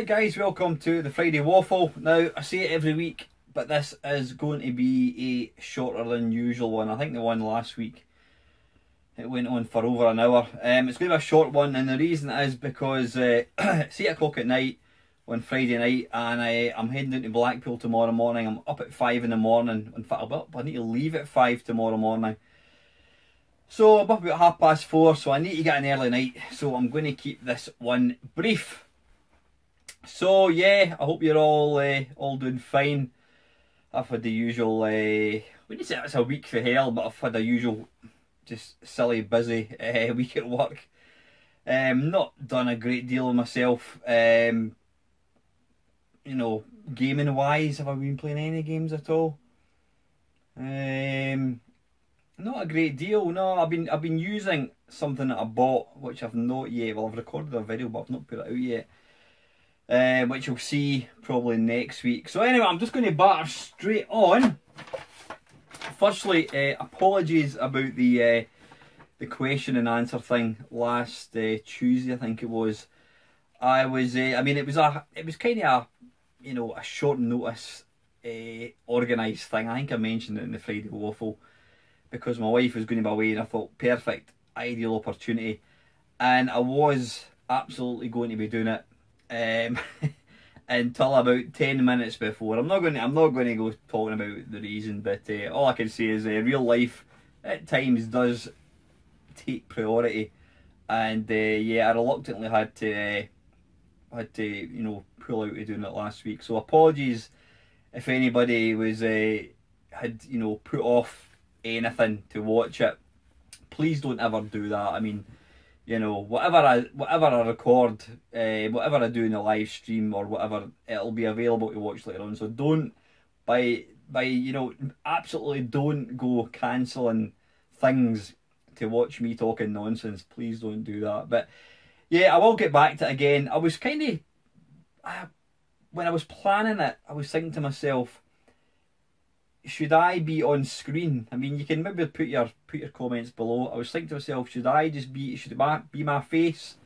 guys, welcome to the Friday Waffle. Now, I say it every week, but this is going to be a shorter than usual one. I think the one last week, it went on for over an hour. It's going to be a short one, and the reason is because it's 8 o'clock at night on Friday night, and I'm heading down to Blackpool tomorrow morning. I'm up at 5 in the morning. In fact, I need to leave at 5 tomorrow morning. So I'm up about 4:30, so I need to get an early night. So I'm going to keep this one brief. So yeah, I hope you're all doing fine. I've had the usual, wouldn't say it's a week for hell, but I've had the usual just silly busy week at work. Not done a great deal of myself. You know, gaming wise, have I been playing any games at all? Not a great deal. No, I've been using something that I bought, which I've not yet. Well, I've recorded a video, but I've not put it out yet. Which you'll see probably next week. So anyway, I'm just going to batter straight on. Firstly, apologies about the question and answer thing last Tuesday, I think it was. I mean, it was kind of a short notice organised thing. I think I mentioned it in the Friday Waffle because my wife was going to be away, and I thought perfect, ideal opportunity, and I was absolutely going to be doing it. Until about 10 minutes before. I'm not going to go talking about the reason, but all I can say is real life at times does take priority, and yeah, I reluctantly had to pull out of doing it last week. So apologies if anybody was had put off anything to watch it. Please don't ever do that. I mean, whatever I record, whatever I do in a live stream or whatever, it'll be available to watch later on. So don't, absolutely don't go cancelling things to watch me talking nonsense. Please don't do that. But yeah, I will get back to it again. I was kind of, when I was planning it, I was thinking to myself, should I be on screen? I mean, you can maybe put your comments below. I was thinking to myself, should it be my face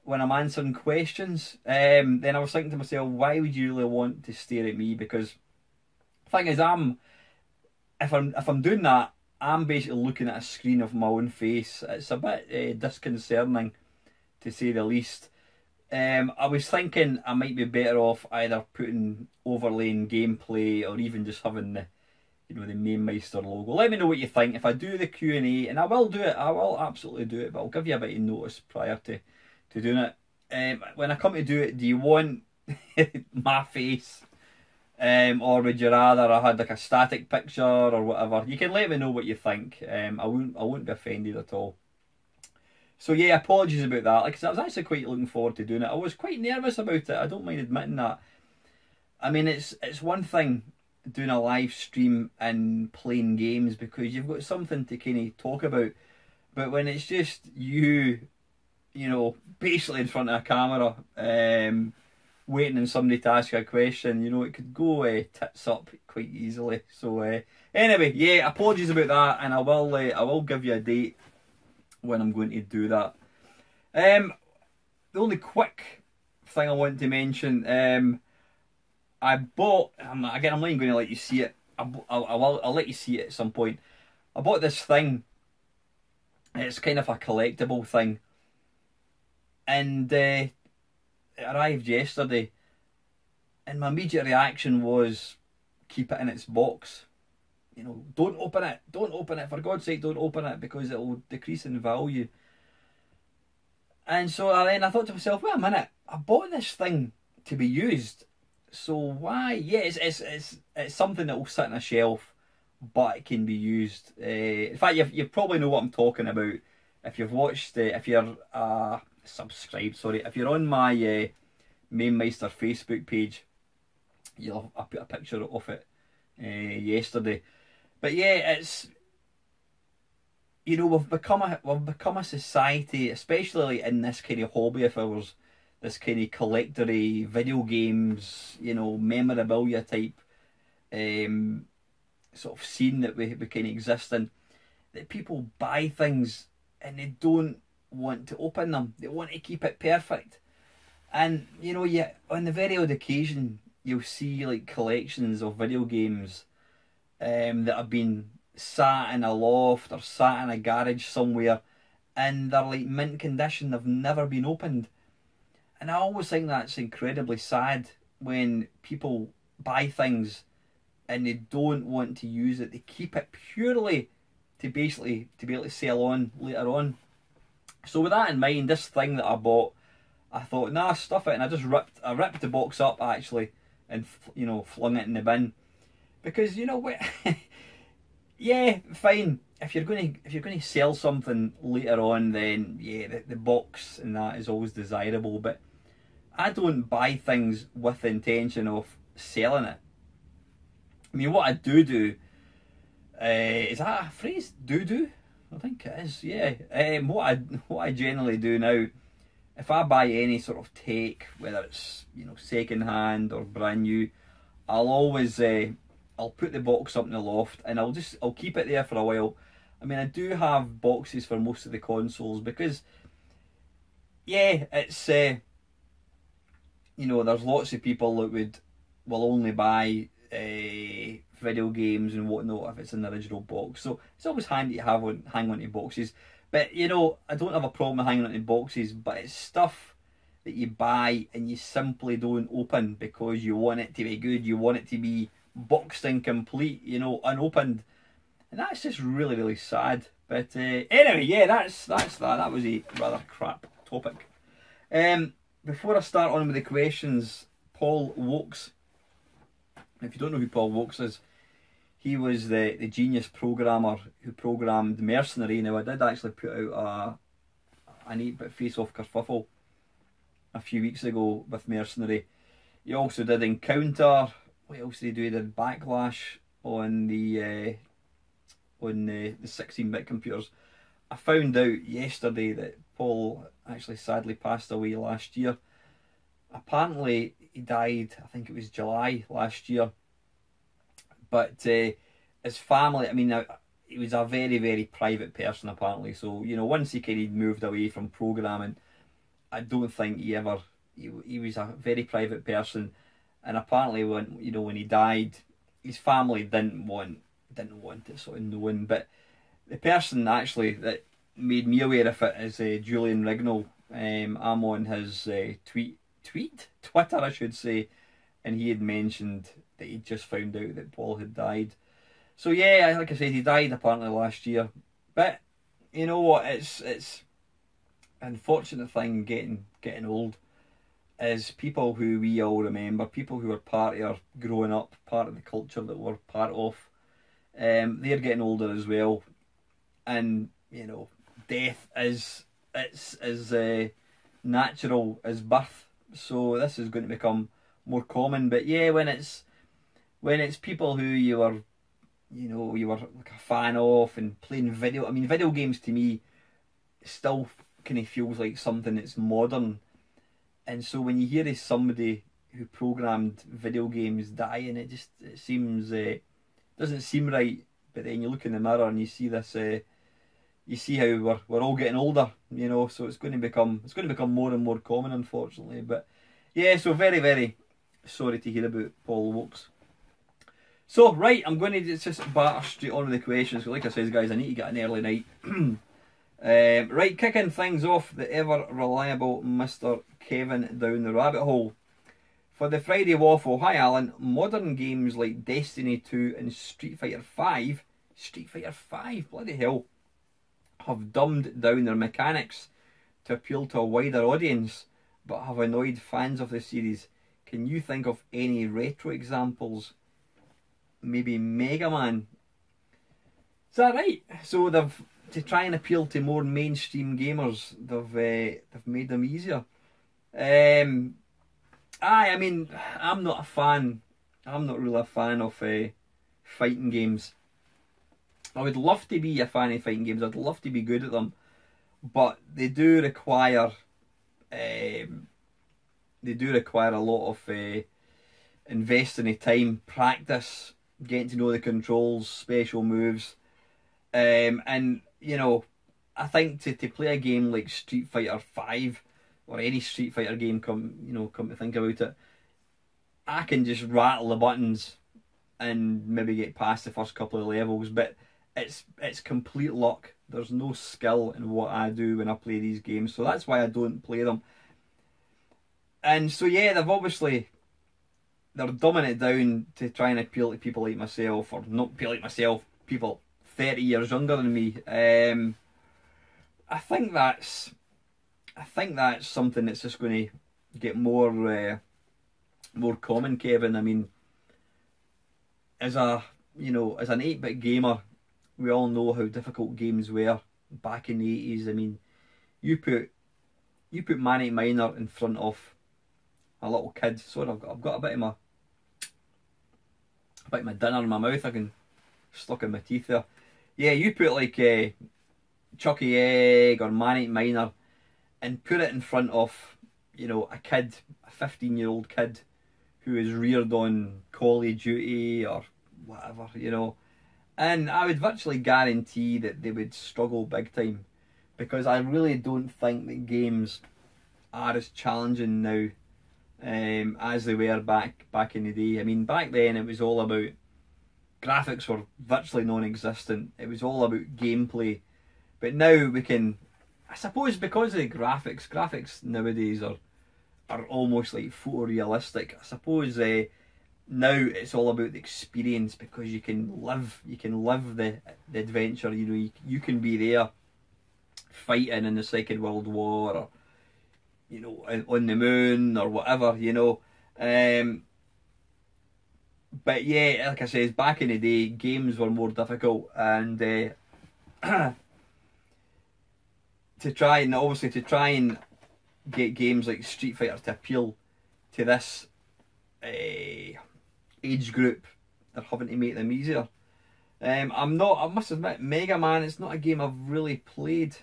when I'm answering questions? Then I was thinking to myself, why would you really want to stare at me? Because the thing is, if I'm doing that, I'm basically looking at a screen of my own face. It's a bit disconcerting, to say the least. I was thinking I might be better off either overlaying gameplay or even just having the main Meister logo. Let me know what you think. If I do the Q&A, and I will do it, I will absolutely do it, but I'll give you a bit of notice prior to doing it. When I come to do it, do you want my face? Or would you rather I had like a static picture or whatever? You can let me know what you think. I won't be offended at all. So yeah, apologies about that. Like I said, I was actually quite looking forward to doing it. I was quite nervous about it. I don't mind admitting that. I mean, it's one thing doing a live stream and playing games because you've got something to kind of talk about. But when it's just you, basically in front of a camera, waiting on somebody to ask you a question, it could go tits up quite easily. So anyway, yeah, apologies about that, and I will give you a date when I'm going to do that. The only quick thing I want to mention, I bought, again, I'm not even going to let you see it. I'll let you see it at some point. I bought this thing. It's kind of a collectible thing, and it arrived yesterday. And my immediate reaction was, keep it in its box. Don't open it. Don't open it. For God's sake, don't open it, because it will decrease in value. And so then I thought to myself, wait a minute, I bought this thing to be used. So why? Yeah, it's something that will sit on a shelf, but it can be used. In fact, you probably know what I'm talking about if you've watched. If you're subscribed, sorry, if you're on my Main Meister Facebook page, I put a picture of it yesterday. But yeah, it's we've become a society, especially in this kind of hobby of ours, this kind of collectory video games, memorabilia type sort of scene that we kind of exist in, that people buy things and they don't want to open them. They want to keep it perfect. And you know, yeah, on the very odd occasion, you'll see like collections of video games that have been sat in a loft or sat in a garage somewhere, and they're like mint condition. They've never been opened, and I always think that's incredibly sad when people buy things and they don't want to use it. They keep it purely to basically to be able to sell on later on. So with that in mind, this thing that I bought, I thought, nah, stuff it, and I ripped the box up actually, and you know, flung it in the bin, because you know what, yeah, fine. If you're going to sell something later on, then yeah, the box and that is always desirable. But I don't buy things with the intention of selling it. I mean, what I do, is that a phrase? Do? I think it is. Yeah. What I generally do now, if I buy any sort of tech, whether it's, you know, second hand or brand new, I'll always I'll put the box up in the loft and I'll keep it there for a while. I mean, I do have boxes for most of the consoles because, yeah, it's you know, there's lots of people that will only buy video games and whatnot if it's in the original box. So it's always handy to hang on to boxes. But you know, I don't have a problem with hanging on to boxes, but it's stuff that you buy and you simply don't open because you want it to be good, you want it to be boxed and complete, you know, unopened. And that's just really, really sad. But anyway, yeah, that's that. That was a rather crap topic. Before I start on with the questions, Paul Wokes. If you don't know who Paul Wokes is, he was the genius programmer who programmed Mercenary. Now, I did actually put out an 8-bit face-off kerfuffle a few weeks ago with Mercenary. He also did Encounter. What else did he do? He did Backlash on the 16-bit computers. I found out yesterday that Paul actually sadly passed away last year. Apparently he died, I think it was July last year. But his family, I mean, he was a very, very private person apparently. So, you know, once he kind of moved away from programming, I don't think he was a very private person. And apparently when he died, his family didn't want it sort of known. But the person actually that made me aware of it is Julian Rignall. I'm on his Twitter, I should say, and he had mentioned that he just found out that Paul had died. So yeah, like I said, he died apparently last year. But you know what? It's an unfortunate thing getting old. Is people who we all remember, people who were part of our growing up, part of the culture that we're part of, they're getting older as well, and you know, death is natural as birth. So this is going to become more common. But yeah, when it's people who you were like a fan of and playing video. I mean, video games to me still kind of feels like something that's modern. And so when you hear of somebody who programmed video games dying, it seems doesn't seem right. But then you look in the mirror and you see this. You see how we're all getting older, you know. So it's going to become more and more common, unfortunately. But yeah, so very, very sorry to hear about Paul Wokes. So right, I'm going to just batter straight on with the questions. Like I said, guys, I need to get an early night. Right, kicking things off, the ever reliable Mr. Kevin down the rabbit hole. For the Friday Waffle, hi Alan, modern games like Destiny 2 and Street Fighter 5, bloody hell, have dumbed down their mechanics to appeal to a wider audience, but have annoyed fans of the series. Can you think of any retro examples? Maybe Mega Man. Is that right? So to try and appeal to more mainstream gamers, they've made them easier. I mean, I'm not really a fan of fighting games. I would love to be a fan of fighting games. I'd love to be good at them, but they do require a lot of investing in time, practice, getting to know the controls, special moves, and you know, I think to play a game like Street Fighter 5, or any Street Fighter game, come to think about it, I can just rattle the buttons and maybe get past the first couple of levels, but it's complete luck. There's no skill in what I do when I play these games, so that's why I don't play them. And so yeah, they're dumbing it down to try and appeal to people like myself, or not appeal like myself, people 30 years younger than me. I think that's something that's just going to get more common, Kevin. I mean, as an 8-bit gamer, we all know how difficult games were back in the 80s. I mean, you put Manic Miner in front of a little kid. Sorry, I've got a bit of my dinner in my mouth. I can stuck in my teeth there. Yeah, you put like Chucky Egg or Manic Miner and put it in front of a kid, a 15-year-old kid who is reared on Call of Duty or whatever, and I would virtually guarantee that they would struggle big time, because I really don't think that games are as challenging now as they were back in the day. I mean, back then it was all about graphics were virtually non-existent. It was all about gameplay. But now we can, I suppose, because of the graphics nowadays are almost like photorealistic. I suppose now it's all about the experience, because you can live the adventure. You can be there fighting in the Second World War, or on the moon or whatever, but yeah, like I said, back in the day, games were more difficult, and to try and get games like Street Fighter to appeal to this age group, they're having to make them easier. I must admit, Mega Man, it's not a game I've really played.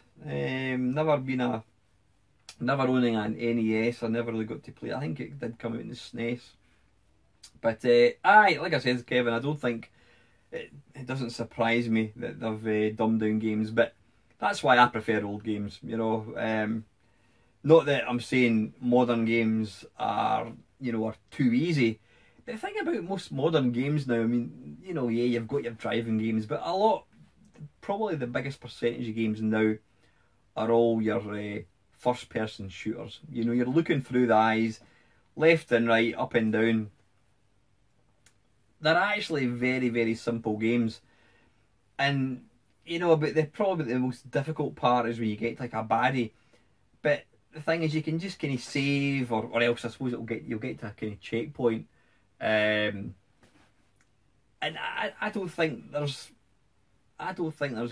Never owning an NES, I never really got to play it. I think it did come out in the SNES. But like I said, Kevin, I don't think it doesn't surprise me that they've dumbed down games, but that's why I prefer old games. Not that I'm saying modern games are too easy. But the thing about most modern games now, I mean, yeah, you've got your driving games, but probably the biggest percentage of games now are all your first-person shooters. You're looking through the eyes, left and right, up and down. They're actually very, very simple games. And, but probably the most difficult part is when you get like a baddie. But the thing is, you can just kind of save, or else I suppose you'll get to a kind of checkpoint. And I don't think there's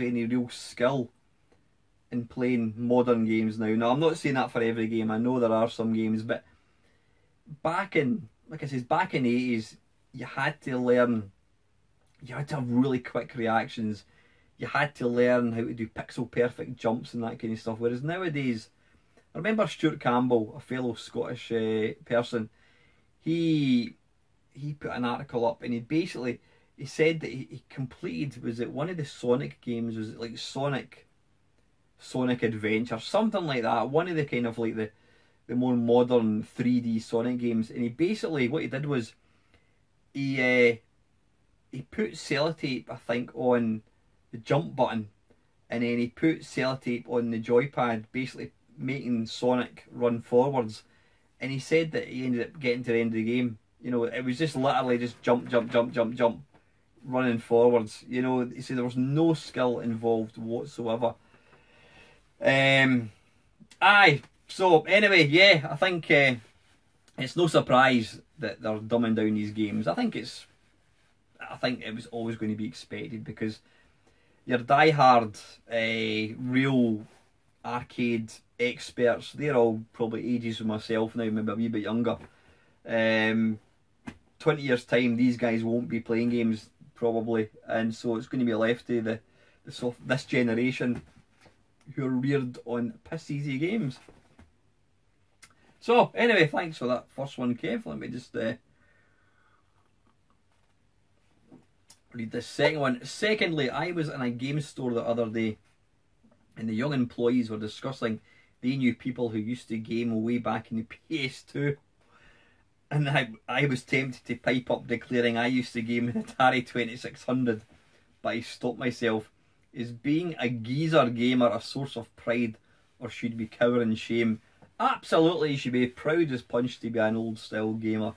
any real skill in playing modern games now. Now, I'm not saying that for every game. I know there are some games, but back in the 80s, you had to have really quick reactions. You had to learn how to do pixel perfect jumps and that kind of stuff. Whereas nowadays, I remember Stuart Campbell, a fellow Scottish person, he put an article up, and he said that he completed, was it one of the Sonic games, was it like Sonic Adventure, something like that, one of the kind of like the more modern 3D Sonic games. And what he did was he put sellotape, I think, on the jump button, and then he put sellotape on the joypad, basically making Sonic run forwards. And he said that he ended up getting to the end of the game, it was just literally just jump, running forwards. He said there was no skill involved whatsoever. So anyway, yeah, I think it's no surprise that they're dumbing down these games. I think it was always going to be expected, because your diehard real arcade experts, they're all probably ages with myself now, maybe a wee bit younger. 20 years time, these guys won't be playing games probably, and so it's going to be left to this generation who are reared on piss easy games. So anyway, thanks for that first one, Kev. Let me just read the second one. Secondly, I was in a game store the other day, and the young employees were discussing they knew people who used to game way back in the PS2. And I was tempted to pipe up declaring I used to game in Atari 2600, but I stopped myself. Is being a geezer gamer a source of pride, or should we cower in shame? Absolutely, you should be proud as punch to be an old style gamer.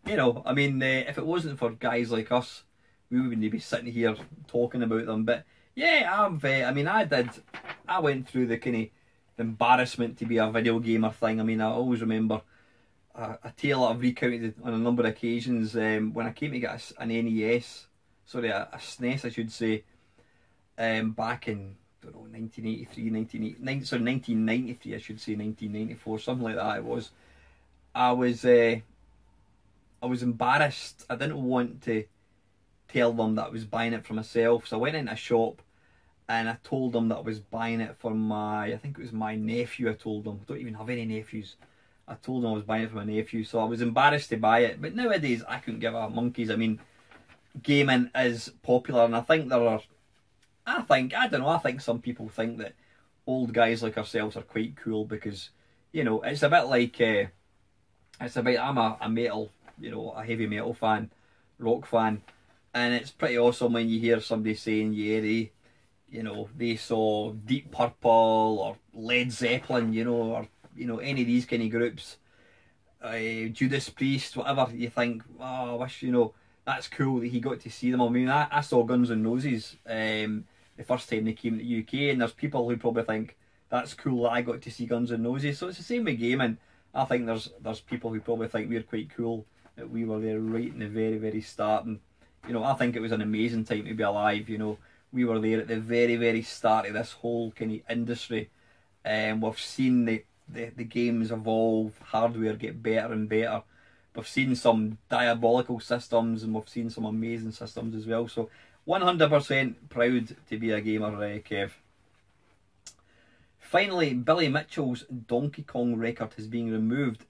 You know, I mean, if it wasn't for guys like us, we wouldn't be sitting here talking about them. But yeah, I mean, I went through the kind of embarrassment to be a video gamer thing. I mean, I always remember a tale I've recounted on a number of occasions when I came to get an NES, sorry, a SNES I should say, back in, I don't know, 1993 I should say, 1994, something like that it was. I was embarrassed. I didn't want to tell them that I was buying it for myself, so I went into a shop and I told them that I was buying it for I think it was my nephew. I told them, I don't even have any nephews. I told them I was buying it for my nephew, so I was embarrassed to buy it. But nowadays, I couldn't give a monkeys. I mean, gaming is popular, and I think I think some people think that old guys like ourselves are quite cool because, you know, it's a bit like, I'm a metal, you know, a heavy metal fan, rock fan, and it's pretty awesome when you hear somebody saying, yeah, they saw Deep Purple or Led Zeppelin, you know, or, you know, any of these kind of groups, Judas Priest, whatever. You think, oh, I wish, you know, that's cool that he got to see them. I mean, I saw Guns N' Roses the first time they came to the UK, and there's people who probably think that's cool that I got to see Guns N' Roses. So it's the same with gaming. I think there's people who probably think we're quite cool that we were there right in the very, very start. And, you know, I think it was an amazing time to be alive. You know, we were there at the very, very start of this whole kind of industry. We've seen the games evolve, hardware get better and better. We've seen some diabolical systems and we've seen some amazing systems as well. So 100% proud to be a gamer, Kev. Finally, Billy Mitchell's Donkey Kong record is being removed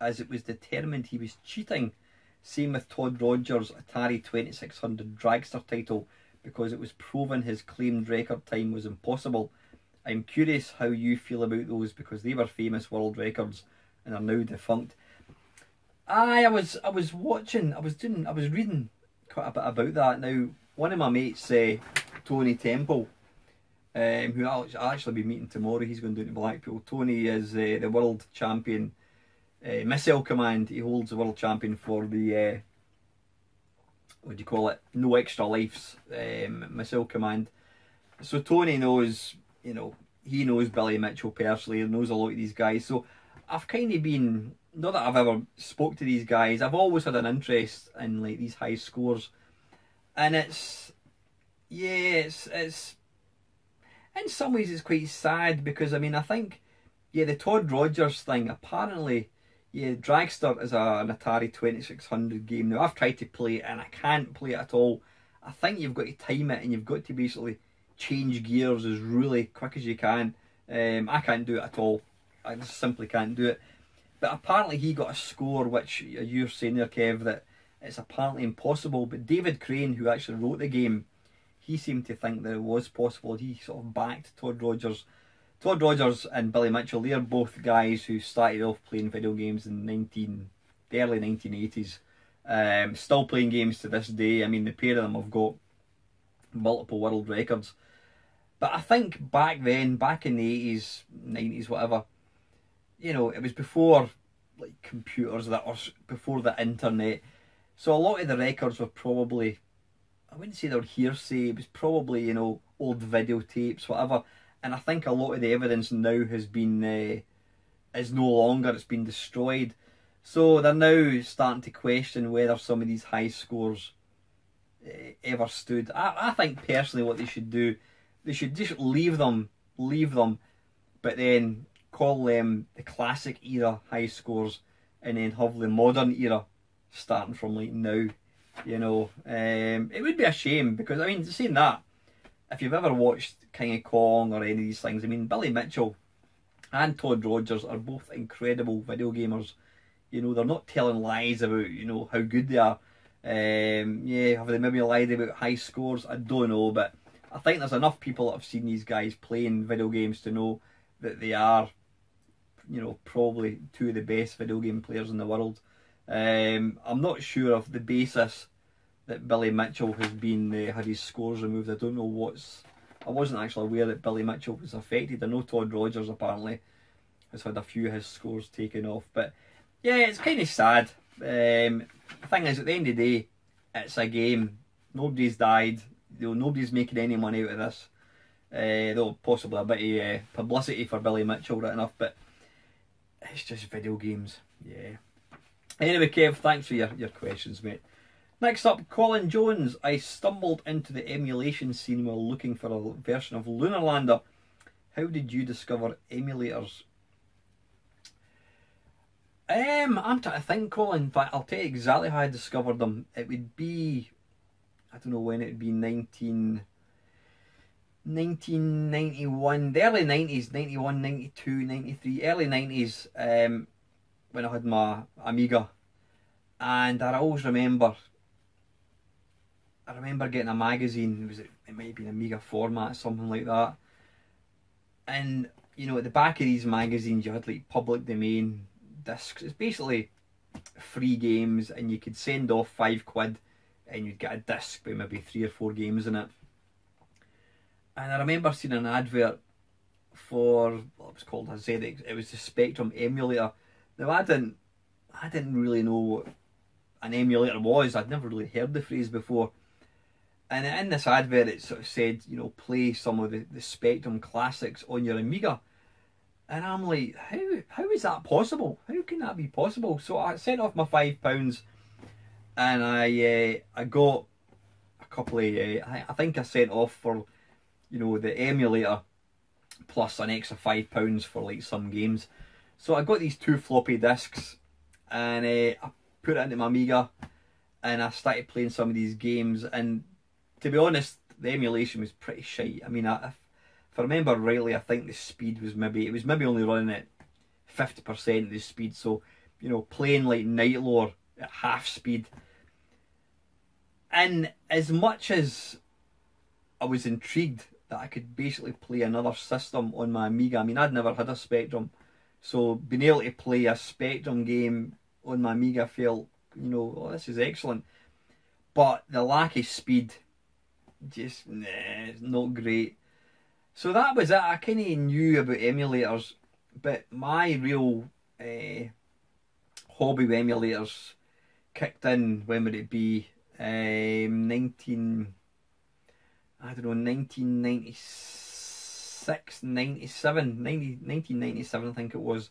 as it was determined he was cheating. Same with Todd Rogers' Atari 2600 Dragster title, because it was proven his claimed record time was impossible. I'm curious how you feel about those, because they were famous world records and are now defunct. I was reading quite a bit about that. Now, one of my mates, Tony Temple, who I'll actually be meeting tomorrow, he's going down to Blackpool. Tony is the world champion, Missile Command. He holds the world champion for the, what do you call it, no extra lives, Missile Command. So Tony knows, you know, he knows Billy Mitchell personally, and knows a lot of these guys. So I've kind of been, not that I've ever spoke to these guys, I've always had an interest in like these high scores, and it's in some ways it's quite sad, because I mean, I think, yeah, the Todd Rogers thing, apparently, yeah, Dragster is an Atari 2600 game. Now I've tried to play it and I can't play it at all. I think you've got to time it and you've got to basically change gears as really quick as you can. I can't do it at all. I just simply can't do it. But apparently he got a score which you're saying there, Kev, that it's apparently impossible. But David Crane, who actually wrote the game, he seemed to think that it was possible. He sort of backed Todd Rogers. Todd Rogers and Billy Mitchell, they're both guys who started off playing video games in the early 1980s. Still playing games to this day. I mean, the pair of them have got multiple world records. But I think back then, back in the 80s, 90s, whatever, you know, it was before like computers, or before the internet. So a lot of the records were probably, I wouldn't say they were hearsay, it was probably, you know, old videotapes, whatever. And I think a lot of the evidence now has been, is no longer, it's been destroyed. So they're now starting to question whether some of these high scores ever stood. I think personally what they should do, they should just leave them, but then call them the classic era high scores, and then have the modern era starting from like now. You know, it would be a shame, because I mean, saying that, if you've ever watched King of Kong or any of these things, I mean, Billy Mitchell and Todd Rogers are both incredible video gamers. You know, they're not telling lies about, you know, how good they are. Yeah, have they maybe lied about high scores? I don't know, but I think there's enough people that have seen these guys playing video games to know that they are, you know, probably two of the best video game players in the world. I'm not sure of the basis that Billy Mitchell has been had his scores removed. I don't know I wasn't actually aware that Billy Mitchell was affected. I know Todd Rogers apparently has had a few of his scores taken off, but yeah, it's kind of sad. The thing is, at the end of the day, it's a game. Nobody's died. You know, nobody's making any money out of this. Though possibly a bit of publicity for Billy Mitchell, right enough, but it's just video games. Yeah. Anyway, Kev, thanks for your questions, mate. Next up, Colin Jones. I stumbled into the emulation scene while looking for a version of Lunar Lander. How did you discover emulators? I'm trying to think, Colin. In fact, I'll tell you exactly how I discovered them. It would be, I don't know when it would be, 1991, the early 90s, 91, 92, 93, early 90s, when I had my Amiga. And I always remember getting a magazine. It might have been Amiga format, something like that. And, you know, at the back of these magazines, you had like public domain discs. It's basically free games, and you could send off £5 and you'd get a disc with maybe 3 or 4 games in it. And I remember seeing an advert for what it was called a ZX. It was the Spectrum emulator. Now I didn't really know what an emulator was. I'd never really heard the phrase before. And in this advert, it sort of said, you know, play some of the Spectrum classics on your Amiga. And I'm like, how is that possible? How can that be possible? So I sent off my £5, and I got a couple of. I think I sent off for, you know, the emulator plus an extra £5 for like some games. So I got these 2 floppy disks, and I put it into my Amiga, and I started playing some of these games. And to be honest, the emulation was pretty shite. I mean, if I remember rightly, I think the speed was maybe only running at 50% of the speed. So, you know, playing like Night Lore at half speed. And as much as I was intrigued that I could basically play another system on my Amiga, I mean, I'd never had a Spectrum, so being able to play a Spectrum game on my Amiga felt, you know, oh, this is excellent. But the lack of speed, just, it's not great. So that was it. I kind of knew about emulators, but my real hobby with emulators kicked in, when would it be? 1996, 1997, I think it was.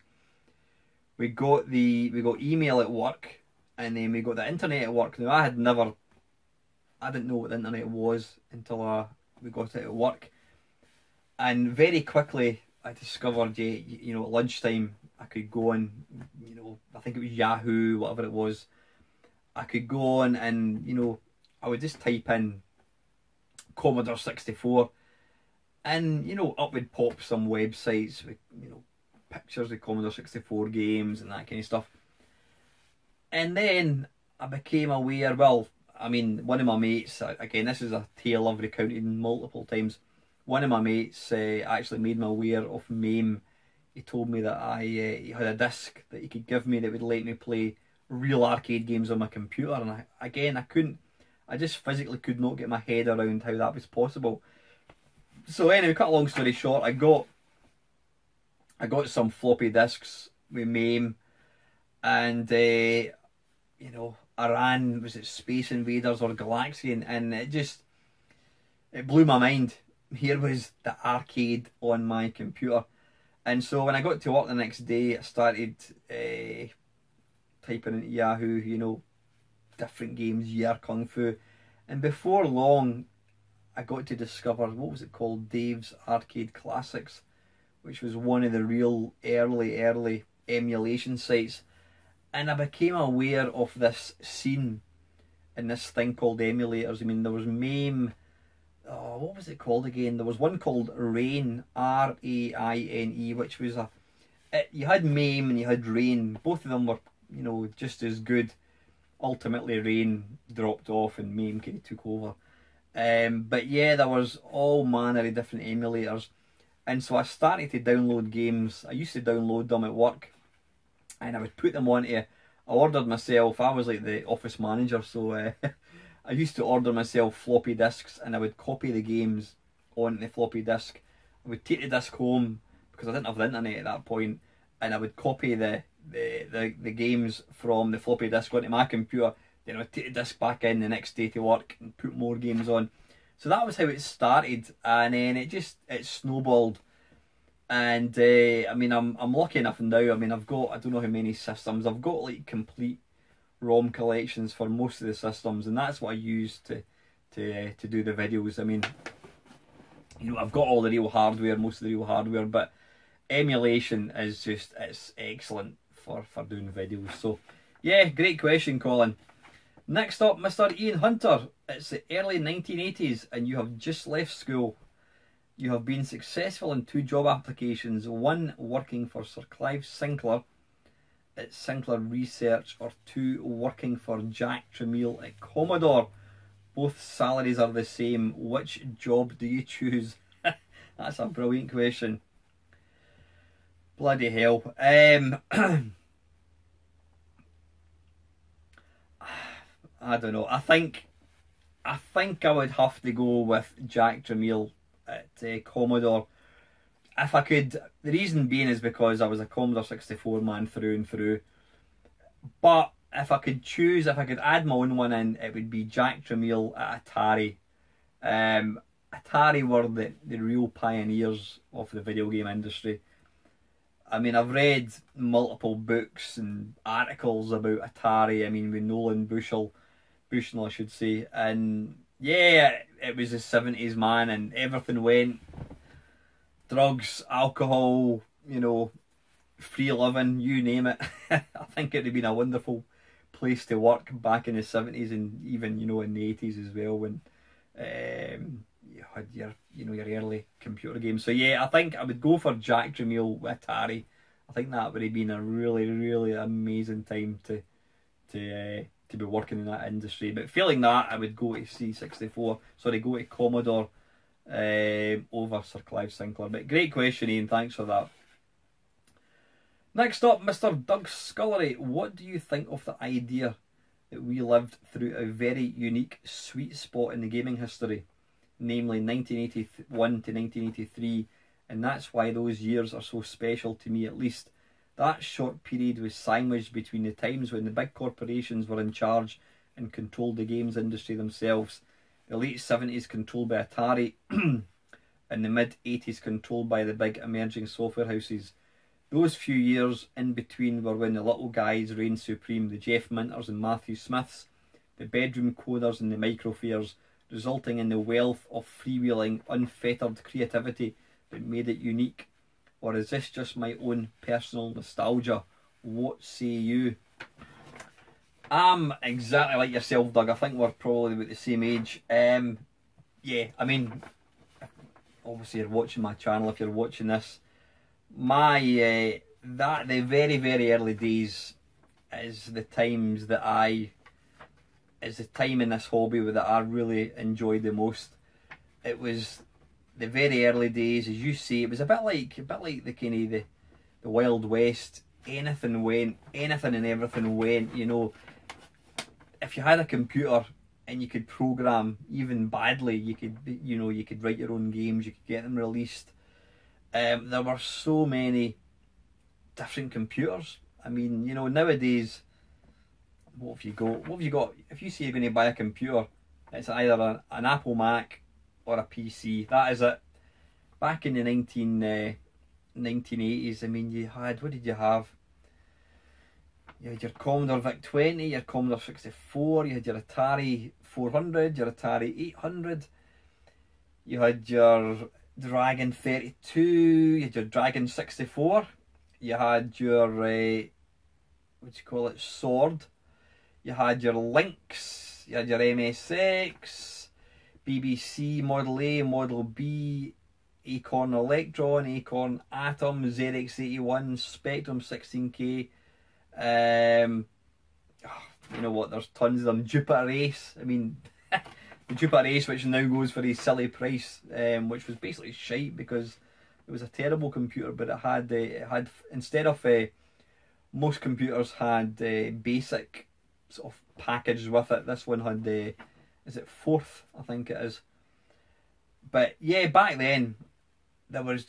We got email at work, and then we got the internet at work. Now I didn't know what the internet was until we got it at work. And very quickly I discovered, you know, at lunchtime I could go on, you know, I think it was Yahoo, whatever it was. I could go on and, you know, I would just type in Commodore 64, and, you know, up would pop some websites with, you know, pictures of Commodore 64 games and that kind of stuff. And then I became aware, well, I mean, one of my mates, again, this is a tale I've recounted multiple times. One of my mates actually made me aware of MAME. He told me that he had a disc that he could give me that would let me play real arcade games on my computer. And I just physically could not get my head around how that was possible. So anyway, cut a long story short, I got some floppy disks with MAME, and you know, I ran, was it Space Invaders or Galaxian, and it blew my mind. Here was the arcade on my computer. And so when I got to work the next day, I started typing into Yahoo, you know, different games, Year Kung Fu. And before long, I got to discover, what was it called? Dave's Arcade Classics, which was one of the real early emulation sites. And I became aware of this scene and this thing called emulators. I mean, there was MAME. Oh, what was it called again? There was one called RAIN, RAINE, which was you had MAME and you had RAIN. Both of them were, you know, just as good. Ultimately, RAIN dropped off and MAME kind of took over. But yeah, there was all manner of different emulators. And so I started to download games. I used to download them at work, and I would put them onto. I ordered myself. I was like the office manager, so I used to order myself floppy disks, and I would copy the games onto the floppy disk. I would take the disc home because I didn't have the internet at that point, and I would copy the games from the floppy disk onto my computer. Then I would take the disc back in the next day to work and put more games on. So that was how it started, and then it snowballed. And I mean, I'm lucky enough now. I mean, I don't know how many systems. I've got like complete ROM collections for most of the systems, and that's what I use to do the videos. I mean, you know, I've got all the real hardware, most of the real hardware, but emulation is it's excellent for doing videos. So yeah, great question, Colin. Next up, Mr. Ian Hunter. It's the early 1980s and you have just left school. You have been successful in 2 job applications, one working for Sir Clive Sinclair at Sinclair Research, or 2 working for Jack Tramiel at Commodore. Both salaries are the same. Which job do you choose? That's a brilliant question. Bloody hell. I don't know. I think I would have to go with Jack Tramiel at Commodore. If I could, the reason being is because I was a Commodore 64 man through and through. But if I could choose, if I could add my own one in, it would be Jack Tramiel at Atari. Atari were the real pioneers of the video game industry. I mean, I've read multiple books and articles about Atari. I mean, with Nolan Bushnell, I should say. And yeah, it was the 70s, man, and everything went. Drugs, alcohol, you know, free living, you name it. I think it would have been a wonderful place to work back in the 70s, and even, you know, in the 80s as well, when you had your early computer games. So yeah, I think I would go for Jack Tramiel with Atari. I think that would have been a really, really amazing time to be working in that industry. But failing that, I would go to C64. Sorry, go to Commodore over Sir Clive Sinclair. But great question, Ian. Thanks for that. Next up, Mr. Doug Scullery. What do you think of the idea that we lived through a very unique sweet spot in the gaming history, namely 1981 to 1983, and that's why those years are so special to me, at least. That short period was sandwiched between the times when the big corporations were in charge and controlled the games industry themselves, the late 70s controlled by Atari, and the mid 80s controlled by the big emerging software houses. Those few years in between were when the little guys reigned supreme, the Jeff Minters and Matthew Smiths, the bedroom coders and the microfairs, resulting in the wealth of freewheeling, unfettered creativity that made it unique. Or is this just my own personal nostalgia? What say you? I'm exactly like yourself, Doug. I think we're probably about the same age. Yeah, I mean, obviously you're watching my channel. If you're watching this, the very, very early days is the times that is the time in this hobby that I really enjoyed the most. It was the very early days, as you say. It was a bit like the kind of the Wild West. Anything went, anything and everything went. You know, if you had a computer and you could program even badly, you could write your own games. You could get them released. There were so many different computers. I mean, you know, nowadays, what have you got? If you say you're going to buy a computer, it's either an Apple Mac or a PC. That is it. Back in the 1980s, I mean, you had, what did you have? You had your Commodore VIC-20, your Commodore 64, you had your Atari 400, your Atari 800, you had your Dragon 32, you had your Dragon 64, you had your, Sword, you had your Lynx, you had your MSX, BBC, Model A, Model B, Acorn Electron, Acorn Atom, ZX81, Spectrum 16K. You know what, there's tons of them. Jupiter Ace. I mean, the Jupiter Ace, which now goes for a silly price, which was basically shite because it was a terrible computer, but it had instead of most computers had basic sort of packages with it. This one had is it fourth? I think it is. But yeah, back then it was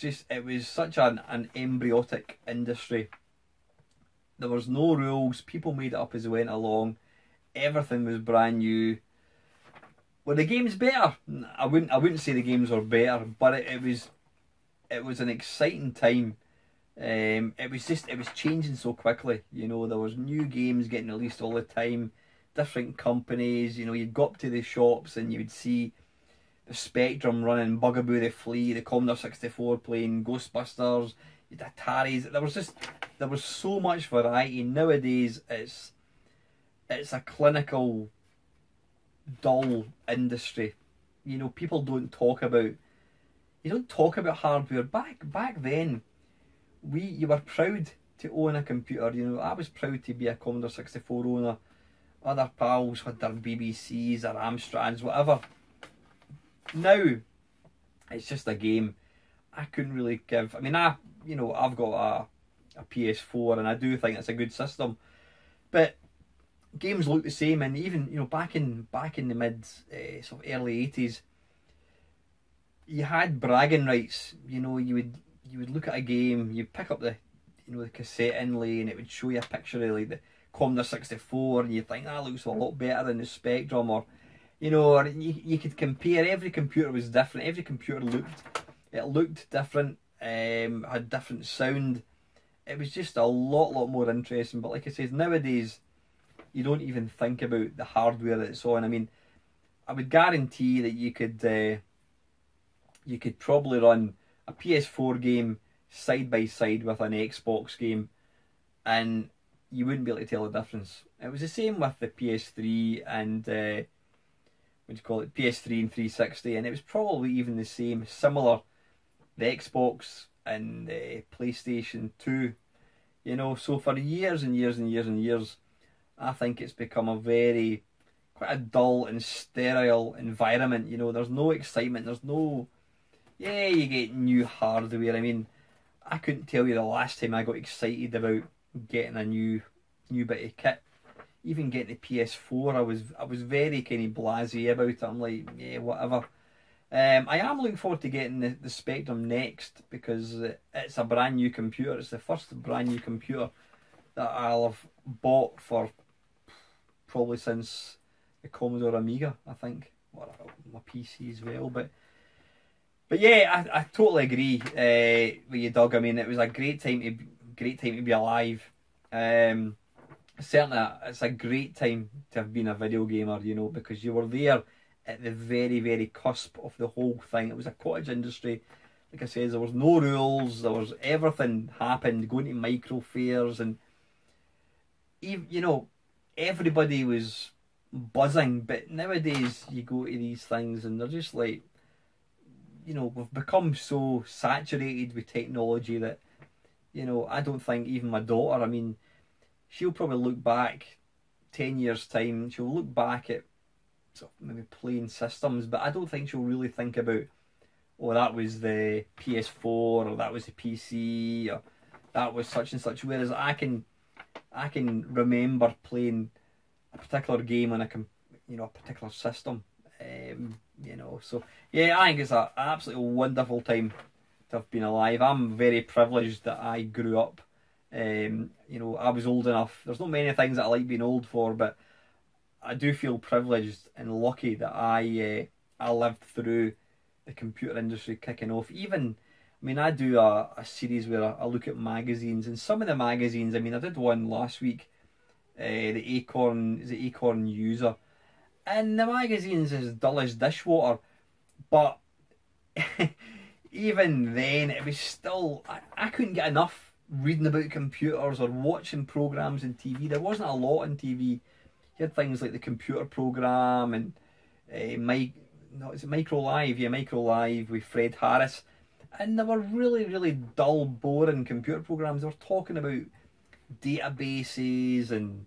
such an embryotic industry. There was no rules. People made it up as they went along. Everything was brand new. Were the games better? I wouldn't say the games were better, but it was an exciting time. It was changing so quickly. You know, there was new games getting released all the time, different companies. You know, you'd go up to the shops and you would see the Spectrum running Bugaboo the Flea, the Commodore 64 playing Ghostbusters, you'd Ataris. There was so much variety. Nowadays it's a clinical, dull industry. You know, people don't talk about hardware. Back then, you were proud to own a computer. You know, I was proud to be a Commodore 64 owner. Other pals had their BBCs, their Amstrads, whatever. Now, it's just a game. I couldn't really give. I mean, I've got a PS4, and I do think it's a good system, but games look the same. And even, you know, back in the mid sort of early 80s, you had bragging rights. You know, you would look at a game, you pick up the cassette inlay, and it would show you a picture of like the Commodore 64, and you think that looks a lot better than the Spectrum, or you know, or you could compare. Every computer was different. Every computer looked different. Had different sound. It was just a lot more interesting. But like I said, nowadays you don't even think about the hardware that it's on. I mean, I would guarantee that you could probably run a PS4 game side by side with an Xbox game, and you wouldn't be able to tell the difference. It was the same with the PS3 and PS3 and 360, and it was probably even the same, similar, the Xbox and PlayStation 2. You know, so for years and years and years and years, I think it's become quite a dull and sterile environment. You know, there's no excitement. There's no, yeah, you get new hardware. I mean, I couldn't tell you the last time I got excited about getting a new bit of kit. Even getting the PS4, I was very kind of blasé about it. I'm like, yeah, whatever. I am looking forward to getting the Spectrum next, because it's a brand new computer. It's the first brand new computer that I'll have bought for probably since the Commodore Amiga, I think. Well, my PC as well, but yeah, I totally agree with you, Doug. I mean, it was a great time to be alive. Certainly, it's a great time to have been a video gamer, you know, because you were there at the very, very cusp of the whole thing. It was a cottage industry. Like I said, there was no rules. There was everything happened, going to micro fairs, and you know, everybody was buzzing. But nowadays, you go to these things and they're just like, you know, we've become so saturated with technology that, you know, I don't think even my daughter, I mean, she'll probably look back 10 years' time, she'll look back at sort of maybe playing systems, but I don't think she'll really think about, oh, that was the PS4, or that was the PC, or that was such and such. Whereas I can remember playing a particular game on a particular system. You know, so yeah, I think it's an absolutely wonderful time to have been alive. I'm very privileged that I grew up. You know, I was old enough. There's not many things that I like being old for, but I do feel privileged and lucky that I lived through the computer industry kicking off. Even, I mean, I do a series where I look at magazines, and some of the magazines, I mean, I did one last week, the Acorn User, and the magazine's as dull as dishwater, but even then, it was still, I couldn't get enough reading about computers or watching programs on TV. There wasn't a lot on TV. You had things like the computer program and Micro Live? Yeah, Micro Live with Fred Harris, and they were really, really dull, boring computer programs. They were talking about databases and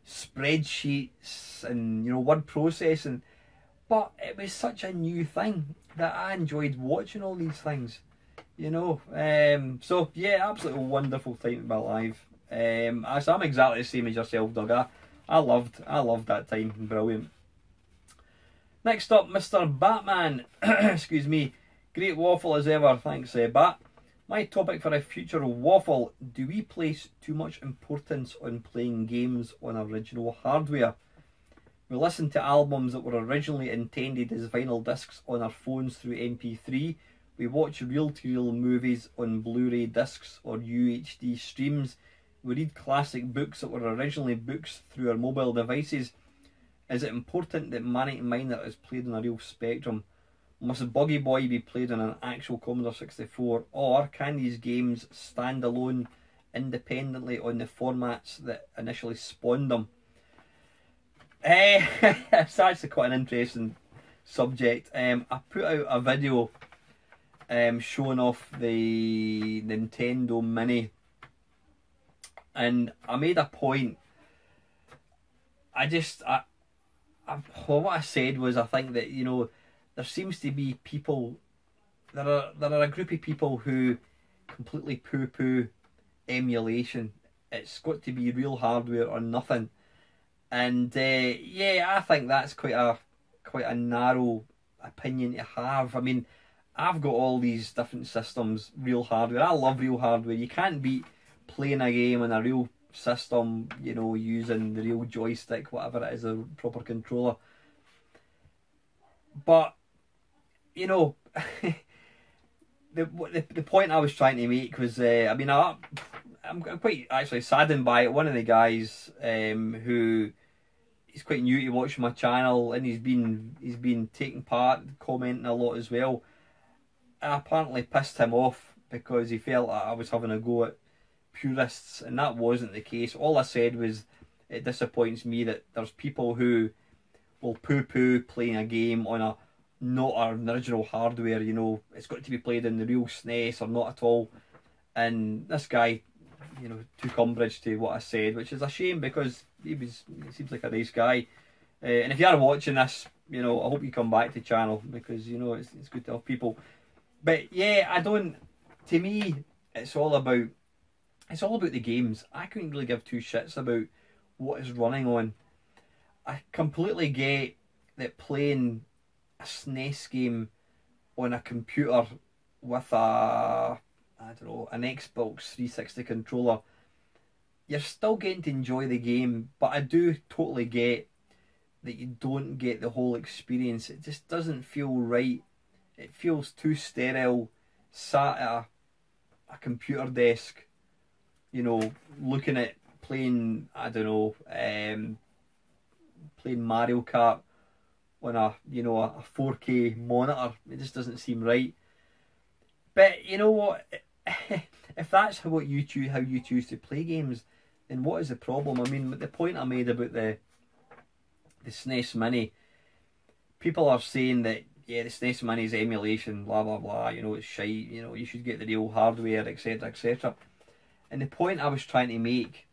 spreadsheets and, you know, word processing. But it was such a new thing that I enjoyed watching all these things, you know. So yeah, absolutely wonderful time to be alive. So I'm exactly the same as yourself, Doug. I loved that time. Brilliant. Next up, Mr. Batman. Excuse me. Great waffle as ever. Thanks, Bat. My topic for a future waffle: do we place too much importance on playing games on original hardware? We listen to albums that were originally intended as vinyl discs on our phones through MP3. We watch reel-to-reel movies on Blu-ray discs or UHD streams. We read classic books that were originally books through our mobile devices. Is it important that Manic Miner is played on a real Spectrum? Must Buggy Boy be played on an actual Commodore 64? Or can these games stand alone independently on the formats that initially spawned them? It's actually quite an interesting subject. I put out a video showing off the Nintendo Mini, and I made a point. What I said was, I think that, you know, there seems to be people, there are a group of people who completely poo-poo emulation. It's got to be real hardware or nothing. And yeah, I think that's quite a narrow opinion to have. I mean, I've got all these different systems, real hardware. I love real hardware. You can't beat playing a game on a real system, you know, using the real joystick, whatever it is, a proper controller. But, you know, the point I was trying to make was, I mean, I'm quite actually saddened by it. One of the guys who he's quite new to watching my channel, and he's been taking part, commenting a lot as well. I apparently pissed him off because he felt that I was having a go at purists, and that wasn't the case. All I said was, it disappoints me that there's people who will poo-poo playing a game on a not an original hardware. You know, it's got to be played in the real SNES or not at all. And this guy, you know, took umbrage to what I said, which is a shame because he seems like a nice guy. And if you are watching this, you know, I hope you come back to the channel, because, you know, it's good to have people. But yeah, to me, it's all about the games. I couldn't really give two shits about what is running on. I completely get that playing a SNES game on a computer with an Xbox 360 controller, you're still getting to enjoy the game, but I do totally get that you don't get the whole experience. It just doesn't feel right. It feels too sterile, sat at a computer desk, you know, looking at playing, I don't know, playing Mario Kart on a 4K monitor. It just doesn't seem right. But you know what? If that's how you choose to play games, then what is the problem? I mean, the point I made about the SNES Mini, people are saying that, yeah, the SNES Mini is emulation, blah blah blah, you know, it's shite, you know, you should get the real hardware, etc, etc. And the point I was trying to make,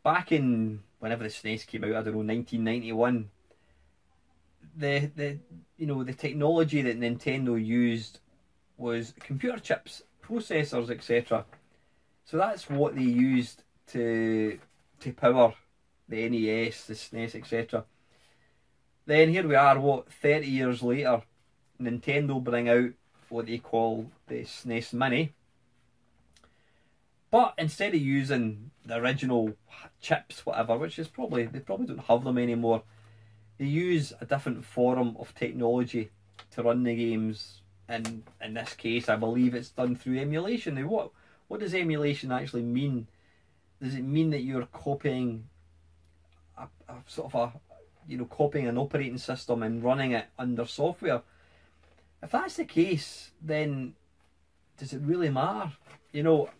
back in whenever the SNES came out, I don't know, 1991, the technology that Nintendo used was computer chips, processors, etc. So that's what they used to power the NES, the SNES, etc. Then here we are, 30 years later, Nintendo bring out what they call the SNES Mini. But instead of using the original chips, whatever, which is they probably don't have them anymore, they use a different form of technology to run the games. And in this case, I believe it's done through emulation. Now, what does emulation actually mean? Does it mean that you're copying copying an operating system and running it under software? If that's the case, then does it really matter? You know,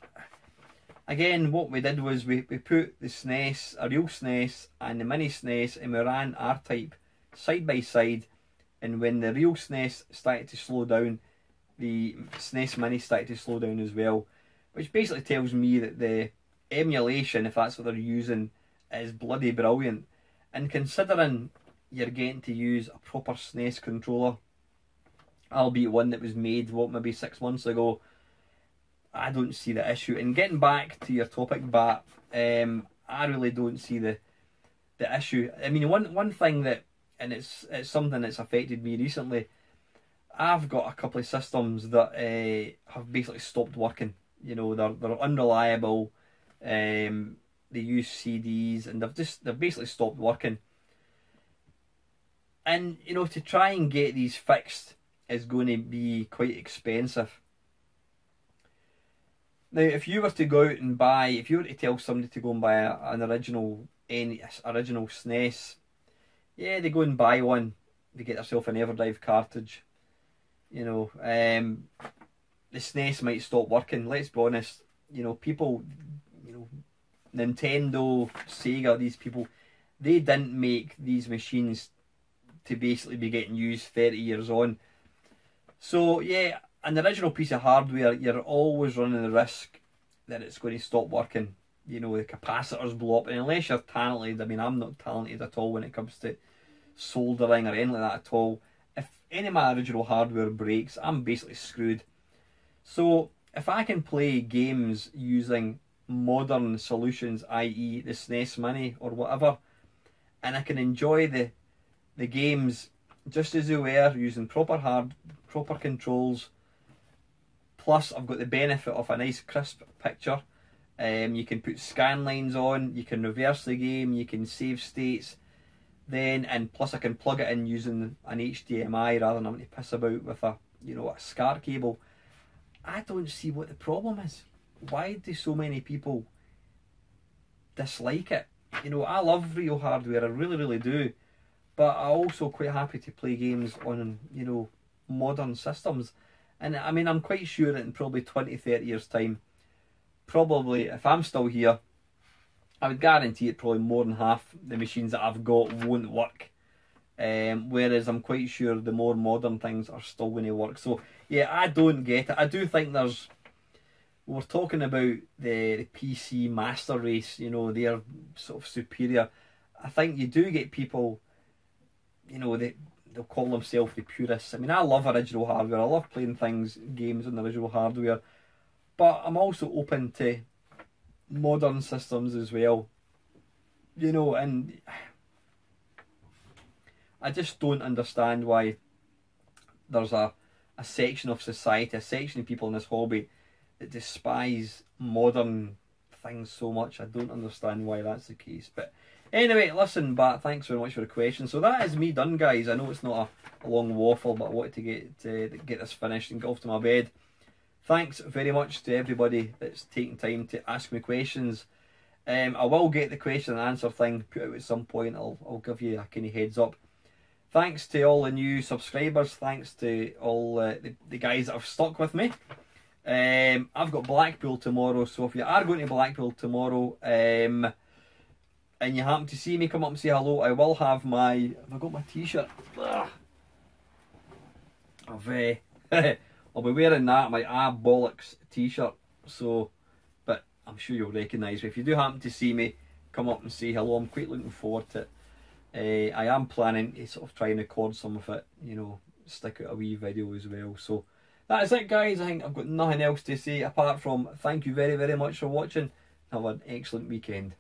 again, what we did was we put the SNES, a real SNES, and the mini SNES, and we ran R-Type side by side. And when the real SNES started to slow down, the SNES Mini started to slow down as well. Which basically tells me that the emulation, if that's what they're using, is bloody brilliant. And considering you're getting to use a proper SNES controller, albeit one that was made, what, maybe 6 months ago. I don't see the issue. And getting back to your topic, Bat, I really don't see the issue. I mean, one thing that, and it's something that's affected me recently, I've got a couple of systems that have basically stopped working. You know, they're unreliable. They use CDs, and they've basically stopped working. And you know, to try and get these fixed is going to be quite expensive. Now, if you were to go out and buy, if you were to tell somebody to go and buy an original SNES, yeah, they go and buy one. They get themselves an Everdrive cartridge. You know, the SNES might stop working. Let's be honest. You know, people, you know, Nintendo, Sega, these people, they didn't make these machines to basically be getting used 30 years on. So yeah, an original piece of hardware, you're always running the risk that it's going to stop working. You know, the capacitors blow up, and unless you're talented, I mean, I'm not talented at all when it comes to soldering or anything like that at all. If any of my original hardware breaks, I'm basically screwed. So if I can play games using modern solutions, i.e. the SNES Mini or whatever, and I can enjoy the games just as they were, using proper controls, plus I've got the benefit of a nice crisp picture. You can put scan lines on, you can reverse the game, you can save states, and plus I can plug it in using an HDMI rather than having to piss about with a SCART cable. I don't see what the problem is. Why do so many people dislike it? You know, I love real hardware, I really, really do. But I'm also quite happy to play games on, you know, modern systems. And I mean, I'm quite sure that in probably 20, 30 years' time, probably, if I'm still here, I would guarantee it probably more than half the machines that I've got won't work. Whereas I'm quite sure the more modern things are still going to work. So, yeah, I don't get it. I do think we're talking about the PC master race, you know, they're sort of superior. I think you do get people, you know, they'll call themselves the purists. I mean, I love original hardware. I love playing games on the original hardware. But I'm also open to modern systems as well. You know, and I just don't understand why there's a section of society, a section of people in this hobby that despise modern things so much. I don't understand why that's the case. But anyway, listen, Bat, thanks very much for the question. So that is me done, guys. I know it's not a long waffle, but I wanted to get this finished and get off to my bed. Thanks very much to everybody that's taken time to ask me questions. I will get the question and answer thing put out at some point. I'll give you a kind of heads up. Thanks to all the new subscribers. Thanks to all the guys that have stuck with me. I've got Blackpool tomorrow, so if you are going to Blackpool tomorrow, and you happen to see me, come up and say hello. I will have have I got my t-shirt? I'll be wearing that, my bollocks t-shirt. So, but I'm sure you'll recognise me. If you do happen to see me, come up and say hello. I'm quite looking forward to it. I am planning to sort of try and record some of it, you know, stick out a wee video as well. So that is it, guys. I think I've got nothing else to say apart from thank you very, very much for watching. Have an excellent weekend.